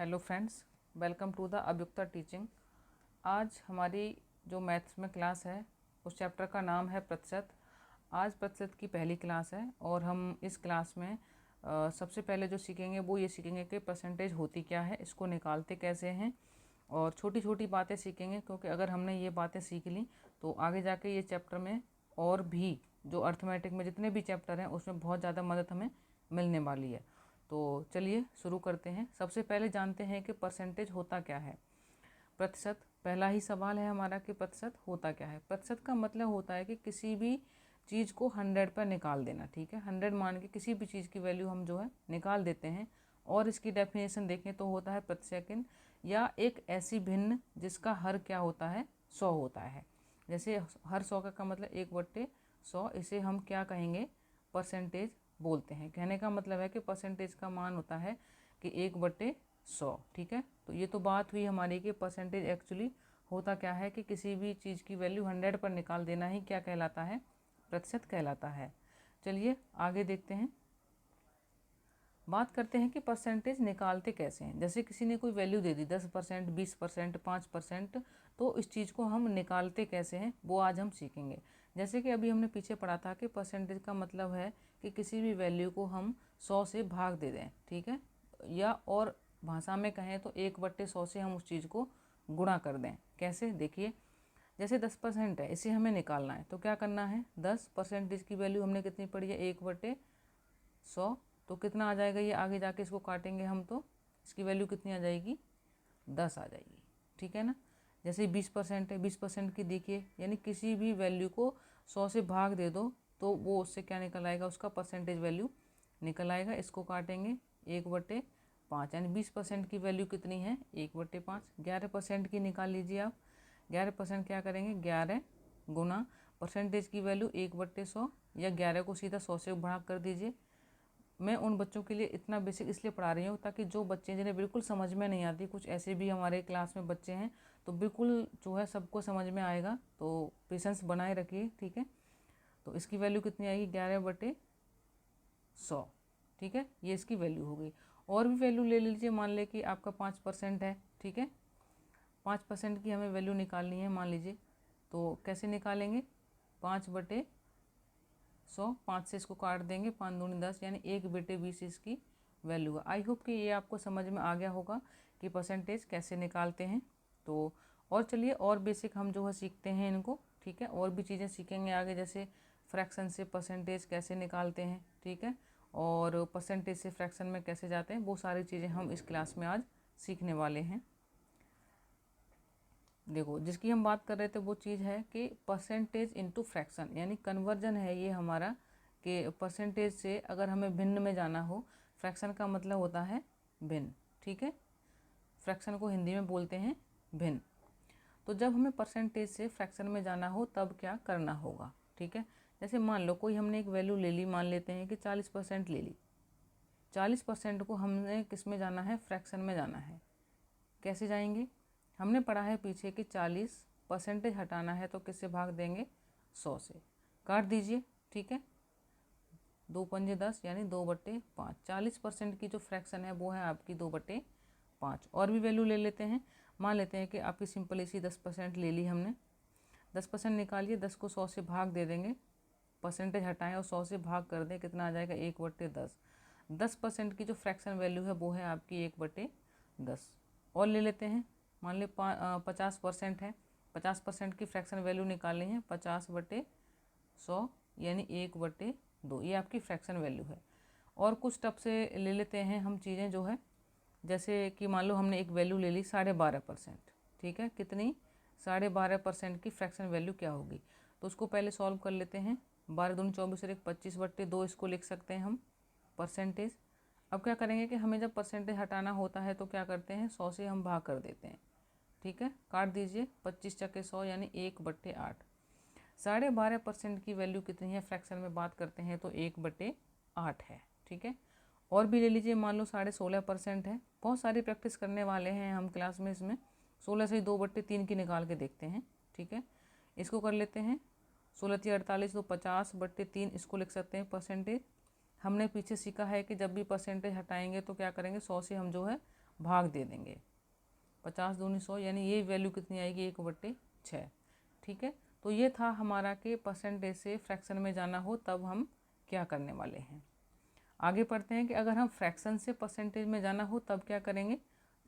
Hello friends, welcome to the अभियुक्ता teaching. आज हमारी जो मैथ्स में क्लास है उस चैप्टर का नाम है प्रतिशत। आज प्रतिशत की पहली क्लास है और हम इस क्लास में सबसे पहले जो सीखेंगे वो ये सीखेंगे कि परसेंटेज होती क्या है, इसको निकालते कैसे हैं, और छोटी छोटी बातें सीखेंगे। क्योंकि अगर हमने ये बातें सीख ली तो आगे जाके ये चैप्टर में और भी जो अर्थमेटिक में जितने भी चैप्टर हैं उसमें बहुत ज़्यादा मदद हमें मिलने वाली है। तो चलिए शुरू करते हैं। सबसे पहले जानते हैं कि परसेंटेज होता क्या है। प्रतिशत, पहला ही सवाल है हमारा कि प्रतिशत होता क्या है। प्रतिशत का मतलब होता है कि किसी भी चीज़ को 100 पर निकाल देना। ठीक है, 100 मान के किसी भी चीज़ की वैल्यू हम जो है निकाल देते हैं। और इसकी डेफिनेशन देखें तो होता है प्रति सेकंड या एक ऐसी भिन्न जिसका हर क्या होता है, 100 होता है। जैसे हर 100 का मतलब 1/100, इसे हम क्या कहेंगे, परसेंटेज बोलते हैं। कहने का मतलब है कि परसेंटेज का मान होता है कि 1/100। ठीक है, तो ये तो बात हुई हमारी कि परसेंटेज एक्चुअली होता क्या है कि किसी भी चीज़ की वैल्यू 100 पर निकाल देना ही क्या कहलाता है, प्रतिशत कहलाता है। चलिए आगे देखते हैं, बात करते हैं कि परसेंटेज निकालते कैसे हैं। जैसे किसी ने कोई वैल्यू दे दी 10%, 20%, 5%, तो इस चीज़ को हम निकालते कैसे हैं वो आज हम सीखेंगे। जैसे कि अभी हमने पीछे पढ़ा था कि परसेंटेज का मतलब है कि किसी भी वैल्यू को हम 100 से भाग दे दें। ठीक है, या और भाषा में कहें तो 1/100 से हम उस चीज़ को गुणा कर दें। कैसे, देखिए, जैसे 10% है, इसे हमें निकालना है तो क्या करना है, 10% की वैल्यू हमने कितनी पढ़ी है, 1/100। तो कितना आ जाएगा, ये आगे जाके इसको काटेंगे हम तो इसकी वैल्यू कितनी आ जाएगी, 10 आ जाएगी। ठीक है ना। जैसे 20% है, 20% की देखिए, यानी किसी भी वैल्यू को 100 से भाग दे दो तो वो उससे क्या निकल आएगा, उसका परसेंटेज वैल्यू निकल आएगा। इसको काटेंगे 1/5, यानी 20% की वैल्यू कितनी है, 1/5। 11% की निकाल लीजिए आप। 11% क्या करेंगे, 11 गुना परसेंटेज की वैल्यू 1/100, या 11 को सीधा 100 से भाग कर दीजिए। मैं उन बच्चों के लिए इतना बेसिक इसलिए पढ़ा रही हूँ ताकि जो बच्चे जिन्हें बिल्कुल समझ में नहीं आती, कुछ ऐसे भी हमारे क्लास में बच्चे हैं, तो बिल्कुल जो है सबको समझ में आएगा। तो पेशेंस बनाए रखिए। ठीक है, तो इसकी वैल्यू कितनी आएगी, 11/100। ठीक है, ये इसकी वैल्यू हो गई। और भी वैल्यू ले लीजिए, मान ले कि आपका 5% है। ठीक है, 5% की हमें वैल्यू निकालनी है मान लीजिए, तो कैसे निकालेंगे, 5/100, 5 से इसको काट देंगे, 5 दूनी 10, यानी 1/20 इसकी वैल्यू है। आई होप कि ये आपको समझ में आ गया होगा कि परसेंटेज कैसे निकालते हैं। तो और चलिए और बेसिक हम जो है सीखते हैं इनको। ठीक है, और भी चीज़ें सीखेंगे आगे, जैसे फ्रैक्शन से परसेंटेज कैसे निकालते हैं। ठीक है, और परसेंटेज से फ्रैक्शन में कैसे जाते हैं, वो सारी चीज़ें हम इस क्लास में आज सीखने वाले हैं। देखो, जिसकी हम बात कर रहे थे वो चीज़ है कि परसेंटेज इनटू फ्रैक्शन, यानी कन्वर्जन है ये हमारा, कि परसेंटेज से अगर हमें भिन्न में जाना हो, फ्रैक्शन का मतलब होता है भिन्न। ठीक है, फ्रैक्शन को हिंदी में बोलते हैं भिन्न। तो जब हमें परसेंटेज से फ्रैक्शन में जाना हो तब क्या करना होगा। ठीक है, जैसे मान लो कोई हमने एक वैल्यू ले ली, मान लेते हैं कि 40% ले ली। 40% को हमने किस में जाना है, फ्रैक्शन में जाना है। कैसे जाएंगे, हमने पढ़ा है पीछे कि 40% हटाना है तो किससे भाग देंगे, 100 से। काट दीजिए। ठीक है, 2 पंजे 10, यानी 2/5। 40% की जो फ्रैक्शन है वो है आपकी 2/5। और भी वैल्यू ले लेते हैं, मान लेते हैं कि आपकी सिंपल इसी 10% ले ली हमने। 10% निकालिए, 10 को 100 से भाग दे देंगे, परसेंटेज हटाएं और 100 से भाग कर दें, कितना आ जाएगा, 1/10। 10% की जो फ्रैक्शन वैल्यू है वो है आपकी 1/10। और ले लेते हैं, मान ली 50% है, 50% की फ्रैक्शन वैल्यू निकालनी है, 50/100, यानी 1/2। ये आपकी फ्रैक्शन वैल्यू है। और कुछ टप से ले लेते हैं हम चीज़ें जो है, जैसे कि मान लो हमने एक वैल्यू ले ली 12.5%। ठीक है, कितनी, 12.5% की फ्रैक्शन वैल्यू क्या होगी, तो उसको पहले सॉल्व कर लेते हैं। 12 दूनी 24 और 1 25/2 इसको लिख सकते हैं हम परसेंटेज। अब क्या करेंगे कि हमें जब परसेंटेज हटाना होता है तो क्या करते हैं, 100 से हम भाग कर देते हैं। ठीक है, काट दीजिए, 25 चक्के 100, यानी 1/8। 12.5% की वैल्यू कितनी है, फ्रैक्शन में बात करते हैं तो 1/8 है। ठीक है, और भी ले लीजिए, मान लो 16.5% है। बहुत सारी प्रैक्टिस करने वाले हैं हम क्लास में, इसमें 16 से 2/3 की निकाल के देखते हैं। ठीक है, इसको कर लेते हैं, 16×3 = 48, तो 50/3 इसको लिख सकते हैं परसेंटेज। हमने पीछे सीखा है कि जब भी परसेंटेज हटाएंगे तो क्या करेंगे, 100 से हम जो है भाग दे देंगे। 50 दूनी 100 यानी ये वैल्यू कितनी आएगी 1/6। ठीक है, तो ये था हमारा कि परसेंटेज से फ्रैक्शन में जाना हो तब हम क्या करने वाले हैं। आगे पढ़ते हैं कि अगर हम फ्रैक्शन से परसेंटेज में जाना हो तब क्या करेंगे,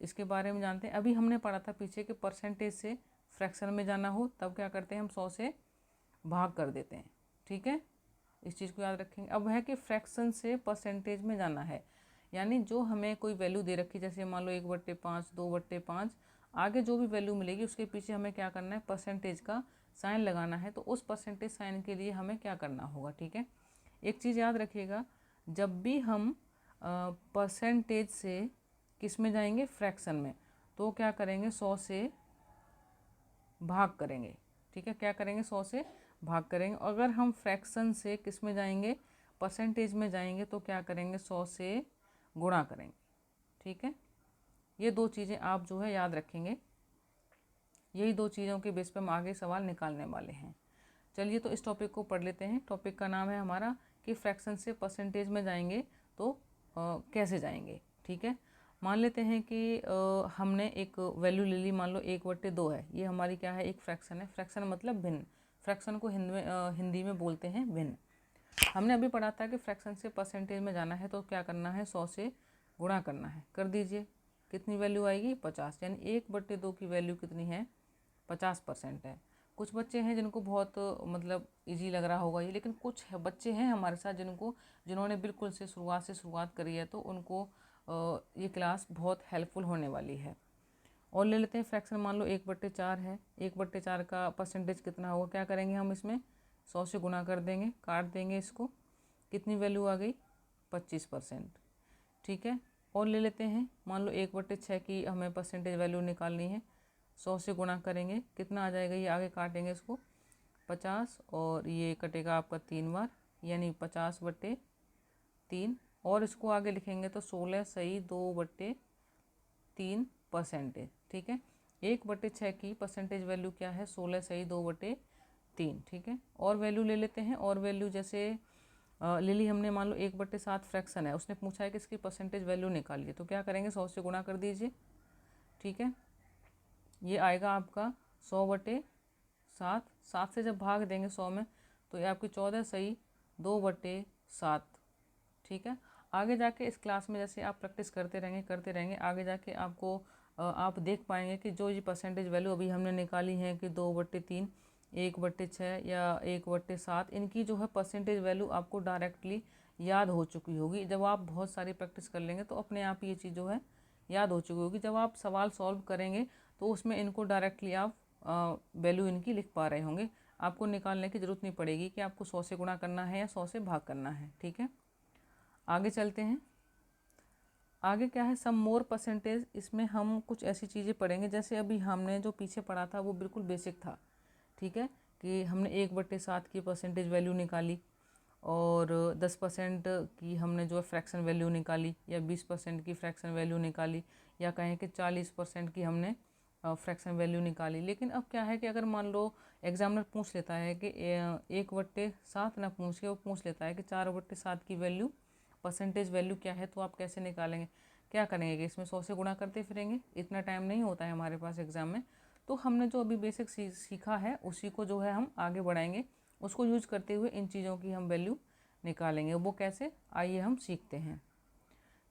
इसके बारे में जानते हैं। अभी हमने पढ़ा था पीछे कि परसेंटेज से फ्रैक्शन में जाना हो तब क्या करते हैं, हम 100 से भाग कर देते हैं। ठीक है, इस चीज़ को याद रखेंगे। अब है कि फ्रैक्शन से परसेंटेज में जाना है, यानी जो हमें कोई वैल्यू दे रखी, जैसे मान लो 1/5, 2/5, आगे जो भी वैल्यू मिलेगी उसके पीछे हमें क्या करना है, परसेंटेज का साइन लगाना है। तो उस परसेंटेज साइन के लिए हमें क्या करना होगा। ठीक है, एक चीज़ याद रखिएगा, जब भी हम परसेंटेज से किस में जाएंगे, फ्रैक्शन में, तो क्या करेंगे 100 से भाग करेंगे। ठीक है, क्या करेंगे 100 से भाग करेंगे। अगर हम फ्रैक्शन से किस में जाएंगे, परसेंटेज में जाएंगे, तो क्या करेंगे 100 से गुणा करेंगे। ठीक है, ये दो चीज़ें आप जो है याद रखेंगे। यही दो चीज़ों के बेस पर हम आगे सवाल निकालने वाले हैं। चलिए तो इस टॉपिक को पढ़ लेते हैं। टॉपिक का नाम है हमारा कि फ्रैक्शन से परसेंटेज में जाएंगे तो कैसे जाएंगे। ठीक है, मान लेते हैं कि हमने एक वैल्यू ले ली, मान लो 1/2 है। ये हमारी क्या है, एक फ्रैक्शन है। फ्रैक्शन मतलब भिन्न। फ्रैक्शन को हिंदी में बोलते हैं भिन्न। हमने अभी पढ़ा था कि फ्रैक्शन से परसेंटेज में जाना है तो क्या करना है, 100 से गुणा करना है। कर दीजिए, कितनी वैल्यू आएगी 50, यानी 1/2 की वैल्यू कितनी है, 50% है। कुछ बच्चे हैं जिनको बहुत मतलब इजी लग रहा होगा ये, लेकिन कुछ बच्चे हैं हमारे साथ जिन्होंने बिल्कुल से शुरुआत करी है, तो उनको ये क्लास बहुत हेल्पफुल होने वाली है। और ले लेते हैं फ्रैक्शन, मान लो 1/4 है। 1/4 का परसेंटेज कितना होगा, क्या करेंगे हम इसमें 100 से गुणा कर देंगे, काट देंगे इसको, कितनी वैल्यू आ गई 25%। ठीक है, और ले लेते हैं, मान लो 1/6 की हमें परसेंटेज वैल्यू निकालनी है। 100 से गुणा करेंगे, कितना आ जाएगा, ये आगे काटेंगे इसको 50 और ये कटेगा आपका 3 बार, यानी 50/3। और इसको आगे लिखेंगे तो 16 सही 2/3 परसेंटेज। ठीक है, 1/6 की परसेंटेज वैल्यू क्या है, 16 सही 2/3। ठीक है, और वैल्यू ले लेते हैं। और वैल्यू जैसे ले ली हमने, मान लो 1/7 फ्रैक्शन है, उसने पूछा है कि इसकी परसेंटेज वैल्यू निकालिए, तो क्या करेंगे 100 से गुणा कर दीजिए। ठीक है, ये आएगा आपका 100/7। 7 से जब भाग देंगे 100 में तो ये आपकी 14 सही 2/7। ठीक है, आगे जाके इस क्लास में जैसे आप प्रैक्टिस करते रहेंगे, आगे जाके आपको आप देख पाएंगे कि जो ये परसेंटेज वैल्यू अभी हमने निकाली है कि 2/3, 1/6 या 1/7, इनकी जो है परसेंटेज वैल्यू आपको डायरेक्टली याद हो चुकी होगी। जब आप बहुत सारी प्रैक्टिस कर लेंगे तो अपने आप ये चीज़ जो है याद हो चुकी होगी। जब आप सवाल सॉल्व करेंगे तो उसमें इनको डायरेक्टली आप वैल्यू इनकी लिख पा रहे होंगे। आपको निकालने की ज़रूरत नहीं पड़ेगी कि आपको 100 से गुणा करना है या 100 से भाग करना है। ठीक है, आगे चलते हैं। आगे क्या है, सम मोर परसेंटेज। इसमें हम कुछ ऐसी चीज़ें पढ़ेंगे, जैसे अभी हमने जो पीछे पढ़ा था वो बिल्कुल बेसिक था। ठीक है, कि हमने 1/7 की परसेंटेज वैल्यू निकाली और 10% की हमने जो है फ्रैक्शन वैल्यू निकाली, या 20% की फ्रैक्शन वैल्यू निकाली, या कहें कि 40% की हमने फ्रैक्शन वैल्यू निकाली। लेकिन अब क्या है कि अगर मान लो एग्जामिनर पूछ लेता है कि 1/7 ना पूछ के वो पूछ लेता है कि 4/7 की वैल्यू परसेंटेज वैल्यू क्या है, तो आप कैसे निकालेंगे, क्या करेंगे कि इसमें 100 से गुणा करते फिरेंगे। इतना टाइम नहीं होता है हमारे पास एग्ज़ाम में। तो हमने जो अभी बेसिक सीखा है उसी को जो है हम आगे बढ़ाएंगे, उसको यूज करते हुए इन चीज़ों की हम वैल्यू निकालेंगे। वो कैसे, आइए हम सीखते हैं।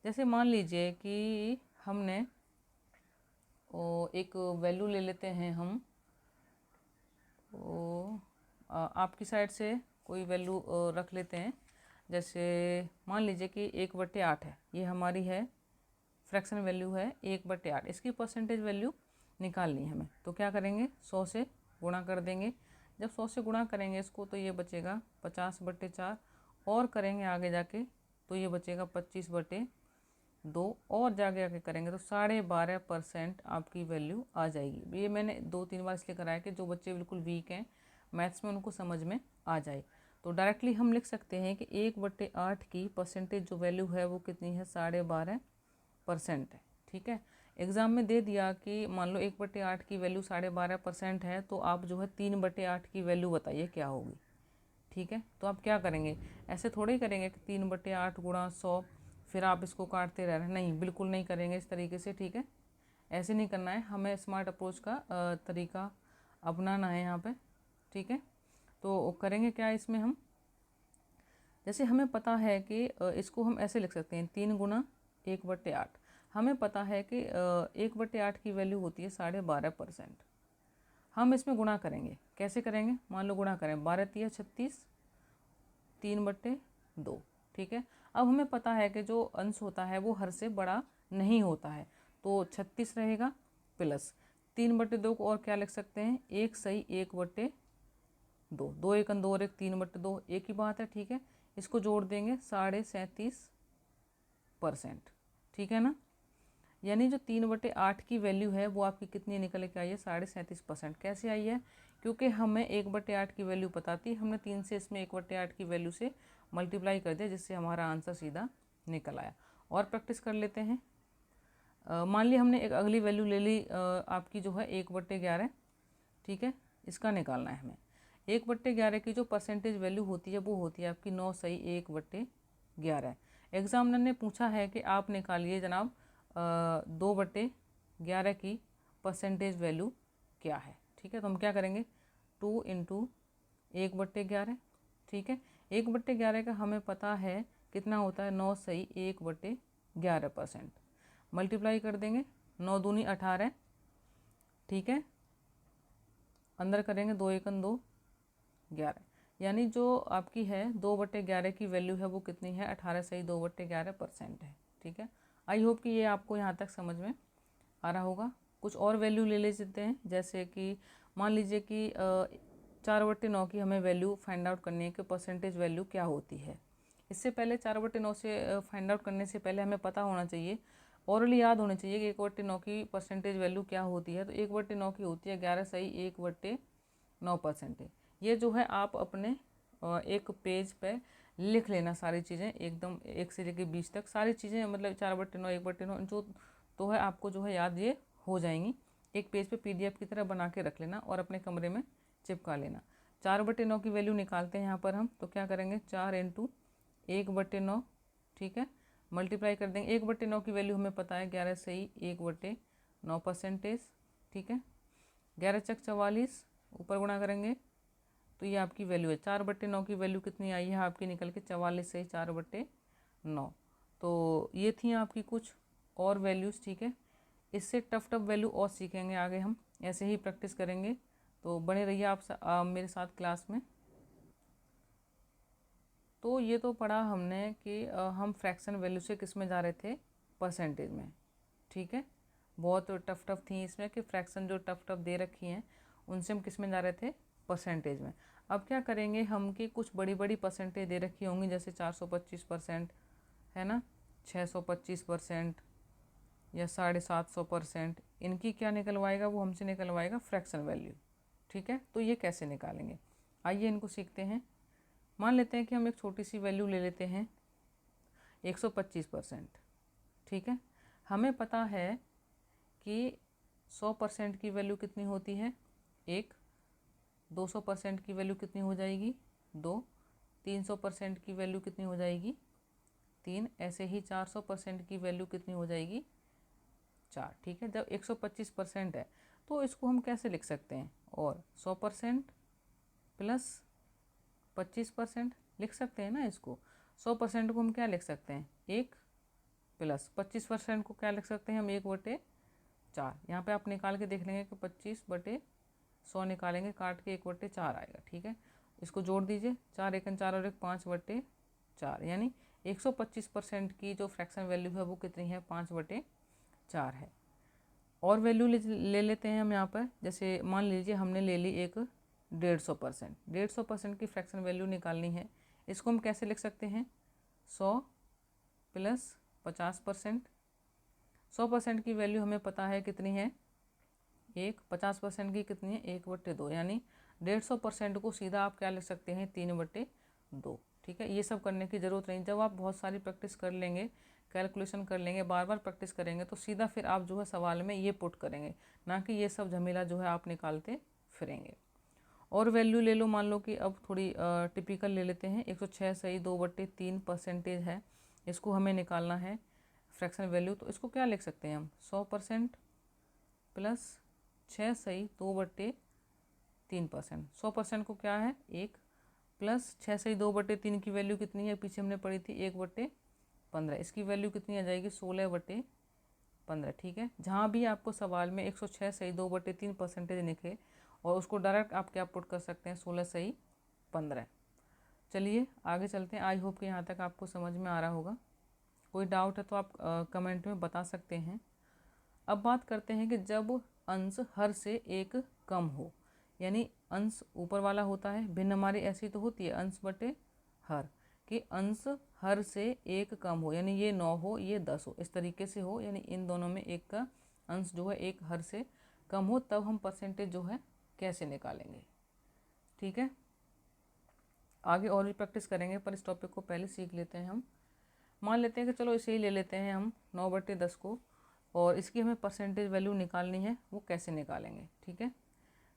जैसे मान लीजिए कि हमने एक वैल्यू ले लेते हैं हम, आपकी साइड से कोई वैल्यू रख लेते हैं। जैसे मान लीजिए कि 1/8 है, ये हमारी है फ्रैक्शन वैल्यू है 1/8। इसकी परसेंटेज वैल्यू निकालनी है हमें, तो क्या करेंगे 100 से गुणा कर देंगे। जब 100 से गुणा करेंगे इसको तो ये बचेगा 50/4, और करेंगे आगे जाके तो ये बचेगा 25/2, और जाके आगे करेंगे तो 12.5% आपकी वैल्यू आ जाएगी। ये मैंने 2-3 बार इसलिए कराया कि जो बच्चे बिल्कुल वीक हैं मैथ्स में उनको समझ में आ जाए। तो डायरेक्टली हम लिख सकते हैं कि 1/8 की परसेंटेज जो वैल्यू है वो कितनी है, 12.5% है। ठीक है, एग्ज़ाम में दे दिया कि मान लो 1/8 की वैल्यू 12.5% है, तो आप जो है 3/8 की वैल्यू बताइए क्या होगी। ठीक है, तो आप क्या करेंगे, ऐसे थोड़े ही करेंगे कि 3/8 गुणा 100, फिर आप इसको काटते रह रहे हैं, नहीं, बिल्कुल नहीं करेंगे इस तरीके से, ठीक है। ऐसे नहीं करना है, हमें स्मार्ट अप्रोच का तरीका अपनाना है यहाँ पे, ठीक है। तो करेंगे क्या इसमें हम, जैसे हमें पता है कि इसको हम ऐसे लिख सकते हैं 3 गुना 1/8। हमें पता है कि 1/8 की वैल्यू होती है 12.5%। हम इसमें गुणा करेंगे, कैसे करेंगे, मान लो गुणा करें, 12 तिया 36, 3/2, ठीक है। अब हमें पता है कि जो अंश होता है वो हर से बड़ा नहीं होता है, तो 36 रहेगा प्लस 3/2 को और क्या लिख सकते हैं, 1 सही 1/2, 2 1 2 और 1 3/2, एक ही बात है, ठीक है। इसको जोड़ देंगे 37.5%, ठीक है ना। यानी जो 3/8 की वैल्यू है वो आपकी कितनी निकल के आई है, 37.5%। कैसे आई है, क्योंकि हमें 1/8 की वैल्यू पता थी, हमने 3 से इसमें 1/8 की वैल्यू से मल्टीप्लाई कर दिया, जिससे हमारा आंसर सीधा निकल आया। और प्रैक्टिस कर लेते हैं। मान ली हमने एक अगली वैल्यू ले ली, आपकी जो है 1/11, ठीक है। इसका निकालना है हमें। 1/11 की जो परसेंटेज वैल्यू होती है वो होती है आपकी 9 सही 1/11। एग्जामिनर ने पूछा है कि आप निकालिए जनाब 2/11 की परसेंटेज वैल्यू क्या है, ठीक है। तो हम क्या करेंगे, 2 × 1/11, ठीक है। 1/11 का हमें पता है कितना होता है, 9 सही 1/11%। मल्टीप्लाई कर देंगे, 9 दूनी 18, ठीक है। अंदर करेंगे 2 1 2 11, यानी जो आपकी है 2/11 की वैल्यू है वो कितनी है, 18 सही 2/11% है, ठीक है। आई होप कि ये आपको यहाँ तक समझ में आ रहा होगा। कुछ और वैल्यू ले लेते हैं, जैसे कि मान लीजिए कि 4/9 की हमें वैल्यू फाइंड आउट करनी है कि परसेंटेज वैल्यू क्या होती है। इससे पहले 4/9 से फाइंड आउट करने से पहले हमें पता होना चाहिए, ओरली याद होनी चाहिए कि 1/9 की परसेंटेज वैल्यू क्या होती है। तो 1/9 की होती है 11 सही 1/9%। ये जो है आप अपने एक पेज पे लिख लेना, सारी चीज़ें एकदम 1 से लेकर 20 तक सारी चीज़ें, मतलब 4/9 1/9 जो तो है आपको जो है याद ये हो जाएंगी। एक पेज पे PDF की तरह बना के रख लेना और अपने कमरे में चिपका लेना। 4/9 की वैल्यू निकालते हैं यहाँ पर हम, तो क्या करेंगे, 4 × 1/9, ठीक है। मल्टीप्लाई कर देंगे, 1/9 की वैल्यू हमें पता है 11 सही 1/9%, ठीक है। 11 चक 44, ऊपर गुणा करेंगे तो ये आपकी वैल्यू है। 4/9 की वैल्यू कितनी आई है आपकी निकल के, 44 सही 4/9। तो ये थी आपकी कुछ और वैल्यूज़, ठीक है। इससे टफ वैल्यू और सीखेंगे आगे हम, ऐसे ही प्रैक्टिस करेंगे। तो बने रहिए आप मेरे साथ क्लास में। तो ये तो पढ़ा हमने कि हम फ्रैक्शन वैल्यू से किस में जा रहे थे, परसेंटेज में, ठीक है। बहुत टफ थी इसमें कि फ्रैक्शन जो टफ दे रखी हैं उनसे हम किस में जा रहे थे, परसेंटेज में। अब क्या करेंगे हम कि कुछ बड़ी बड़ी परसेंटेज दे रखी होंगी, जैसे 425% है ना, 625% या 750%, इनकी क्या निकलवाएगा वो हमसे निकलवाएगा फ्रैक्शन वैल्यू, ठीक है। तो ये कैसे निकालेंगे, आइए इनको सीखते हैं। मान लेते हैं कि हम एक छोटी सी वैल्यू ले लेते हैं 125%, ठीक है। हमें पता है कि 100% की वैल्यू कितनी होती है, 1, 200% की वैल्यू कितनी हो जाएगी, 2, 300% की वैल्यू कितनी हो जाएगी, 3, ऐसे ही 400% की वैल्यू कितनी हो जाएगी, 4, ठीक है। जब 125% है तो इसको हम कैसे लिख सकते हैं, और 100% प्लस 25% लिख सकते हैं ना इसको। 100% को हम क्या लिख सकते हैं, 1 प्लस 25% को क्या लिख सकते हैं हम, 1/4। यहाँ पे आप निकाल के देख लेंगे कि 25/100 निकालेंगे काट के 1/4 आएगा, ठीक है। इसको जोड़ दीजिए, 4 1 4 और 1 5/4, यानी 125% की जो फ्रैक्शन वैल्यू है वो कितनी है, 5/4 है। और वैल्यू ले लेते हैं हम यहाँ पर, जैसे मान लीजिए हमने ले ली एक 150%। 150% की फ्रैक्शन वैल्यू निकालनी है, इसको हम कैसे लिख सकते हैं, 100 प्लस 50%। 100% की वैल्यू हमें पता है कितनी है, 1, 50% की कितनी है, 1/2, यानी 150% को सीधा आप क्या लिख सकते हैं, 3/2, ठीक है। ये सब करने की ज़रूरत नहीं, जब आप बहुत सारी प्रैक्टिस कर लेंगे, कैलकुलेशन कर लेंगे, बार बार प्रैक्टिस करेंगे, तो सीधा फिर आप जो है सवाल में ये पुट करेंगे, ना कि ये सब झमेला जो है आप निकालते फिरेंगे। और वैल्यू ले लो, मान लो कि अब थोड़ी टिपिकल ले लेते हैं, 106 सही 2/3% है। इसको हमें निकालना है फ्रैक्शन वैल्यू। तो इसको क्या लिख सकते हैं हम, 100% प्लस 6 सही 2/3%। 100% को क्या है 1 प्लस 6 सही 2/3 की वैल्यू कितनी है, पीछे हमने पढ़ी थी 1/15। इसकी वैल्यू कितनी आ जाएगी 16/15। ठीक है, जहाँ भी आपको सवाल में 106 सही 2/3% लिखे और उसको डायरेक्ट आप क्या पुट कर सकते हैं 16 सही 15। चलिए आगे चलते हैं। आई होप कि यहाँ तक आपको समझ में आ रहा होगा। कोई डाउट है तो आप कमेंट में बता सकते हैं। अब बात करते हैं कि जब अंश हर से एक कम हो, यानी अंश ऊपर वाला होता है, भिन्न हमारी ऐसी तो होती है अंश बटे हर, कि अंश हर से एक कम हो, यानी ये 9 हो ये 10 हो, इस तरीके से हो, यानी इन दोनों में एक का अंश जो है एक हर से कम हो, तब हम परसेंटेज जो है कैसे निकालेंगे। ठीक है, आगे और भी प्रैक्टिस करेंगे, पर इस टॉपिक को पहले सीख लेते हैं हम। मान लेते हैं कि चलो इसे ही ले लेते हैं हम 9/10 को, और इसकी हमें परसेंटेज वैल्यू निकालनी है, वो कैसे निकालेंगे। ठीक है,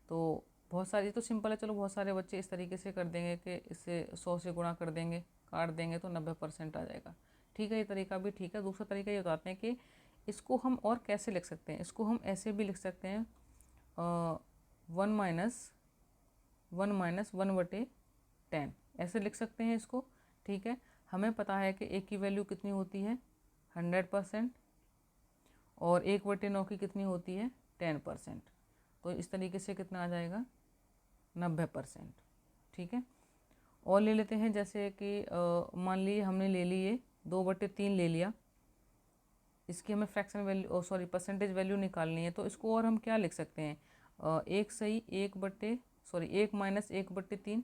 तो बहुत सारी तो सिंपल है, चलो बहुत सारे बच्चे इस तरीके से कर देंगे कि इससे 100 से गुणा कर देंगे, काट देंगे तो 90% आ जाएगा। ठीक है, ये तरीका भी ठीक है। दूसरा तरीका ये बताते हैं कि इसको हम और कैसे लिख सकते हैं। इसको हम ऐसे भी लिख सकते हैं 1-1/10 ऐसे लिख सकते हैं इसको। ठीक है, हमें पता है कि एक की वैल्यू कितनी होती है 100% और 1/9 की कितनी होती है 10%। तो इस तरीके से कितना आ जाएगा 90%। ठीक है, और ले लेते हैं जैसे कि मान लीजिए हमने ले लिए 2/3 ले लिया, इसकी हमें फ्रैक्शन वैल्यू परसेंटेज वैल्यू निकालनी है। तो इसको और हम क्या लिख सकते हैं, 1 सही 1 माइनस 1/3।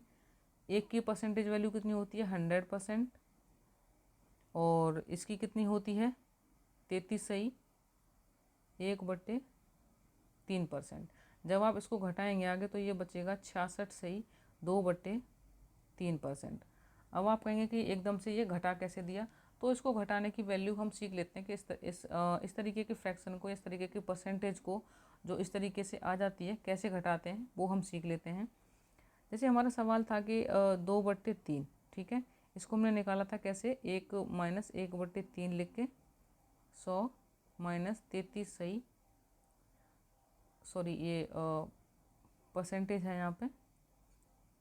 एक की परसेंटेज वैल्यू कितनी होती है 100% और इसकी कितनी होती है 33 सही 1/3%। जब आप इसको घटाएंगे आगे तो ये बचेगा 66 सही 2/3%। अब आप कहेंगे कि एकदम से ये घटा कैसे दिया, तो इसको घटाने की वैल्यू हम सीख लेते हैं कि इस तरीके के फ्रैक्शन को, इस तरीके की परसेंटेज को जो इस तरीके से आ जाती है कैसे घटाते हैं वो हम सीख लेते हैं। जैसे हमारा सवाल था कि 2/3, ठीक है, इसको हमने निकाला था कैसे 1 माइनस 1/3 लिख के 100 माइनस 33 सही ये परसेंटेज है यहाँ पे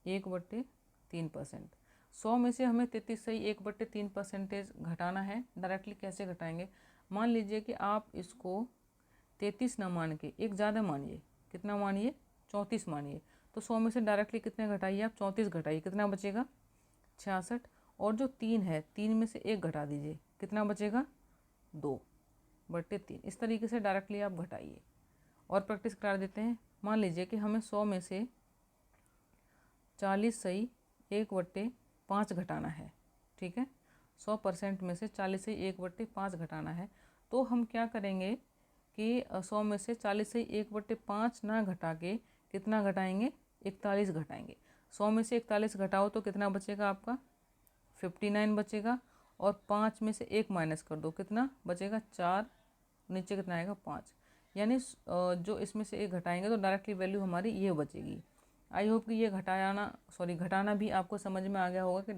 1/3%। 100 में से हमें 33 सही 1/3% घटाना है। डायरेक्टली कैसे घटाएंगे, मान लीजिए कि आप इसको 33 ना मान के एक ज़्यादा मानिए, कितना मानिए 34 मानिए, तो 100 में से डायरेक्टली कितने घटाइए आप 34 घटाइए, कितना बचेगा 66। और जो 3 है 3 में से 1 घटा दीजिए, कितना बचेगा 2/3। इस तरीके से डायरेक्टली आप घटाइए। और प्रैक्टिस करा देते हैं। मान लीजिए कि हमें 100 में से 40 सही 1/5 घटाना है। ठीक है, 100% में से 40 सही 1/5 घटाना है। तो हम क्या करेंगे कि 100 में से 40 सही 1/5 ना घटा के कितना घटाएंगे 41 घटाएंगे। 100 में से 41 घटाओ तो कितना बचेगा आपका 59 बचेगा। और 5 में से 1 माइनस कर दो, कितना बचेगा 4, नीचे कितना आएगा 5। यानी जो इसमें से 1 घटाएंगे तो डायरेक्टली वैल्यू हमारी ये बचेगी। आई होप कि ये घटाना भी आपको समझ में आ गया होगा कि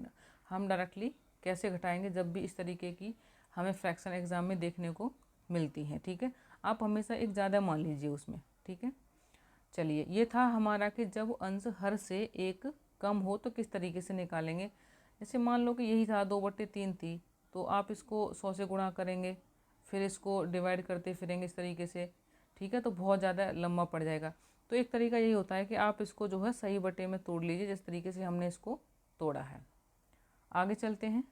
हम डायरेक्टली कैसे घटाएंगे जब भी इस तरीके की हमें फ्रैक्शन एग्जाम में देखने को मिलती हैं। ठीक है, आप हमेशा एक ज़्यादा मान लीजिए उसमें। ठीक है, चलिए ये था हमारा कि जब अंश हर से एक कम हो तो किस तरीके से निकालेंगे। जैसे मान लो कि यही था 2/3 थी, तो आप इसको 100 से गुणा करेंगे, फिर इसको डिवाइड करते फिरेंगे इस तरीके से। ठीक है, तो बहुत ज़्यादा लंबा पड़ जाएगा। तो एक तरीका यही होता है कि आप इसको जो है सही बटे में तोड़ लीजिए, जिस तरीके से हमने इसको तोड़ा है। आगे चलते हैं।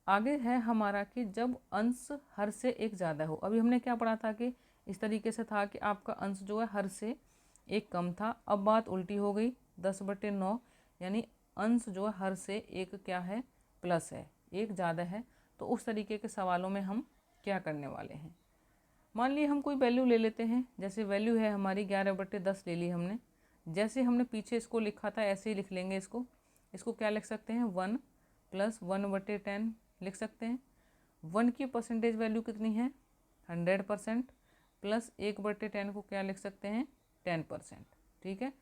आगे है हमारा कि जब अंश हर से एक ज़्यादा हो। अभी हमने क्या पढ़ा था कि इस तरीके से था कि आपका अंश जो है हर से एक कम था। अब बात उल्टी हो गई 10/9, यानी अंश जो है हर से एक क्या है प्लस है, एक ज़्यादा है। तो उस तरीके के सवालों में हम क्या करने वाले हैं, मान लीजिए हम कोई वैल्यू ले लेते हैं। जैसे वैल्यू है हमारी 11/10 ले ली हमने। जैसे हमने पीछे इसको लिखा था ऐसे ही लिख लेंगे इसको क्या लिख सकते हैं 1 + 1/10 लिख सकते हैं। 1 की परसेंटेज वैल्यू कितनी है 100% प्लस 1/10 को क्या लिख सकते हैं 10%। ठीक है,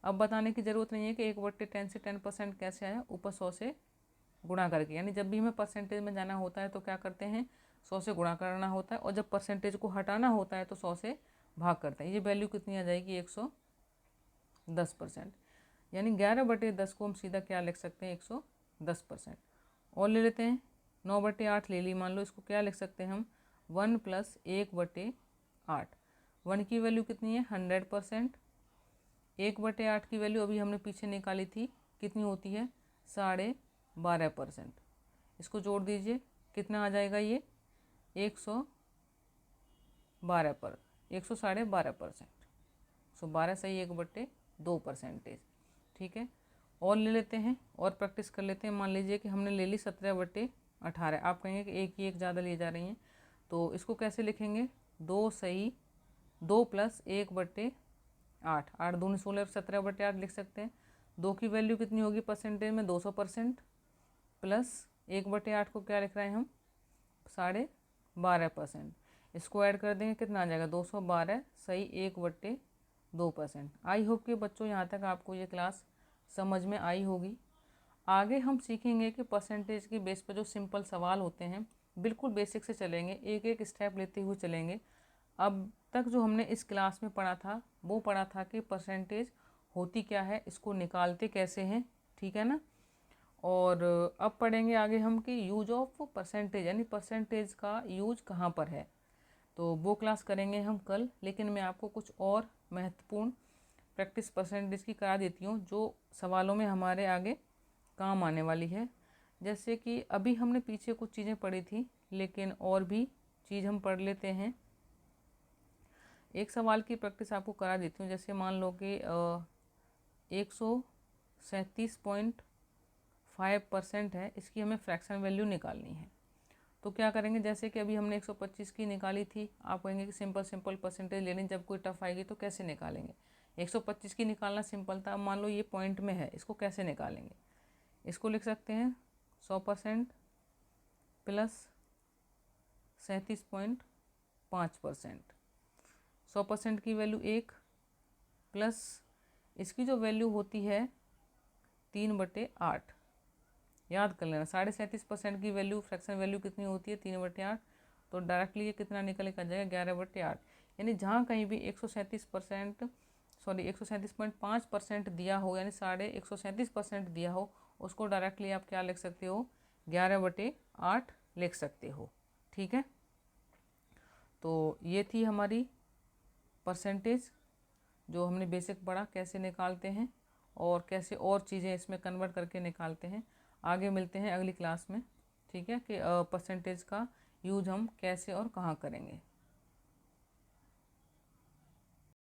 अब बताने की ज़रूरत नहीं है कि 1/10 से 10% कैसे आया, ऊपर 100 से गुणा करके, यानी जब भी हमें परसेंटेज में जाना होता है तो क्या करते हैं, 100 से गुणा करना होता है, और जब परसेंटेज को हटाना होता है तो 100 से भाग करते हैं। ये वैल्यू कितनी आ जाएगी, 110%। यानी 11/10 को हम सीधा क्या लिख सकते हैं, 110%। और ले लेते हैं 9/8 ले ली मान लो, इसको क्या लिख सकते हैं हम, 1 + 1/8। 1 की वैल्यू कितनी है, 100%। 1/8 की वैल्यू अभी हमने पीछे निकाली थी, कितनी होती है, 12.5%। इसको जोड़ दीजिए, कितना आ जाएगा ये, 112%। 12 सही 1/2%। ठीक है, और ले लेते हैं और प्रैक्टिस कर लेते हैं। मान लीजिए कि हमने ले ली 17/18। आप कहेंगे कि एक ही एक ज़्यादा ले जा रही हैं, तो इसको कैसे लिखेंगे, 2 सही 2 + 1/8। 8 दूनी 16, 17/8 लिख सकते हैं। 2 की वैल्यू कितनी होगी परसेंटेज में, 200%, प्लस 1/8 को क्या लिख रहे हैं हम, 12.5%। इसको ऐड कर देंगे, कितना आ जाएगा, 212 सही 1/2%। आई होप कि बच्चों यहाँ तक आपको ये क्लास समझ में आई होगी। आगे हम सीखेंगे कि परसेंटेज के बेस पर जो सिंपल सवाल होते हैं, बिल्कुल बेसिक से चलेंगे, एक एक स्टेप लेते हुए चलेंगे। अब तक जो हमने इस क्लास में पढ़ा था वो पढ़ा था कि परसेंटेज होती क्या है, इसको निकालते कैसे हैं, ठीक है ना। और अब पढ़ेंगे आगे हम कि यूज ऑफ परसेंटेज, यानी परसेंटेज का यूज कहाँ पर है, तो वो क्लास करेंगे हम कल। लेकिन मैं आपको कुछ और महत्वपूर्ण प्रैक्टिस परसेंटेज की करा देती हूँ जो सवालों में हमारे आगे काम आने वाली है। जैसे कि अभी हमने पीछे कुछ चीज़ें पढ़ी थी, लेकिन और भी चीज़ हम पढ़ लेते हैं। एक सवाल की प्रैक्टिस आपको करा देती हूँ। जैसे मान लो कि 137.5% है, इसकी हमें फ्रैक्शन वैल्यू निकालनी है। तो क्या करेंगे, जैसे कि अभी हमने 125 की निकाली थी, आप कहेंगे कि सिंपल परसेंटेज लेनी, जब कोई टफ आएगी तो कैसे निकालेंगे। 125 की निकालना सिंपल था। अब मान लो ये पॉइंट में है, इसको कैसे निकालेंगे, इसको लिख सकते हैं 100% प्लस 37.5%। 100% की वैल्यू 1 प्लस इसकी जो वैल्यू होती है 3/8। याद कर लेना, 37.5% की वैल्यू, फ्रैक्शन वैल्यू कितनी होती है, 3/8। तो डायरेक्टली ये कितना निकल कर जाएगा, 11/8। यानी जहाँ कहीं भी 137.5% दिया हो, यानी 137.5% दिया हो, उसको डायरेक्टली आप क्या लिख सकते हो, 11/8 लिख सकते हो। ठीक है, तो ये थी हमारी परसेंटेज जो हमने बेसिक पढ़ा, कैसे निकालते हैं और कैसे और चीज़ें इसमें कन्वर्ट करके निकालते हैं। आगे मिलते हैं अगली क्लास में, ठीक है, कि परसेंटेज का यूज हम कैसे और कहाँ करेंगे।